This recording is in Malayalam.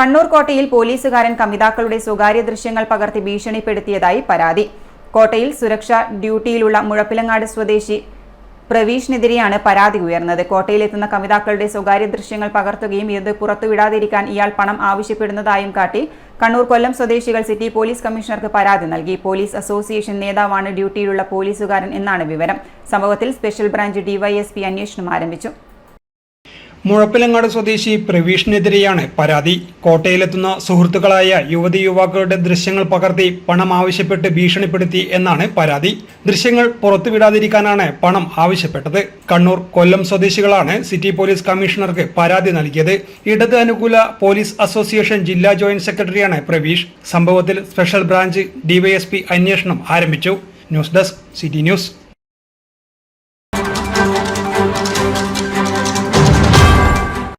കണ്ണൂർ കോട്ടയിൽ പോലീസുകാരൻ കമിതാക്കളുടെ സ്വകാര്യ ദൃശ്യങ്ങൾ പകർത്തി ഭീഷണിപ്പെടുത്തിയതായി പരാതി. കോട്ടയിൽ സുരക്ഷാ ഡ്യൂട്ടിയിലുള്ള മുഴപ്പിലങ്ങാട് സ്വദേശി പ്രവീഷിനെതിരെയാണ് പരാതി ഉയർന്നത്. കോട്ടയിലെത്തുന്ന കമിതാക്കളുടെ സ്വകാര്യ ദൃശ്യങ്ങൾ പകർത്തുകയും ഇത് പുറത്തുവിടാതിരിക്കാൻ ഇയാൾ പണം ആവശ്യപ്പെടുന്നതായും കാട്ടി കണ്ണൂർ കൊല്ലം സ്വദേശികൾ സിറ്റി പോലീസ് കമ്മീഷണർക്ക് പരാതി നൽകി. പോലീസ് അസോസിയേഷൻ നേതാവാണ് ഡ്യൂട്ടിയിലുള്ള പോലീസുകാരൻ എന്നാണ് വിവരം. സംഭവത്തിൽ സ്പെഷ്യൽ ബ്രാഞ്ച് ഡിവൈഎസ്പി അന്വേഷണം ആരംഭിച്ചു. മുഴപ്പിലങ്ങാട് സ്വദേശി പ്രവീഷിനെതിരെയാണ് പരാതി. കോട്ടയിലെത്തുന്ന സുഹൃത്തുക്കളായ യുവതി യുവാക്കളുടെ ദൃശ്യങ്ങൾ പകർത്തി പണം ആവശ്യപ്പെട്ട് ഭീഷണിപ്പെടുത്തി എന്നാണ് പരാതി. ദൃശ്യങ്ങൾ പുറത്തുവിടാതിരിക്കാനാണ് പണം ആവശ്യപ്പെട്ടത്. കണ്ണൂർ കൊല്ലം സ്വദേശികളാണ് സിറ്റി പോലീസ് കമ്മീഷണർക്ക് പരാതി നൽകിയത്. ഇടത് അനുകൂല പോലീസ് അസോസിയേഷൻ ജില്ലാ ജോയിന്റ് സെക്രട്ടറിയാണ് പ്രവീഷ്. സംഭവത്തിൽ സ്പെഷ്യൽ ബ്രാഞ്ച് ഡിവൈഎസ്പി അന്വേഷണം ആരംഭിച്ചു. News desk city news.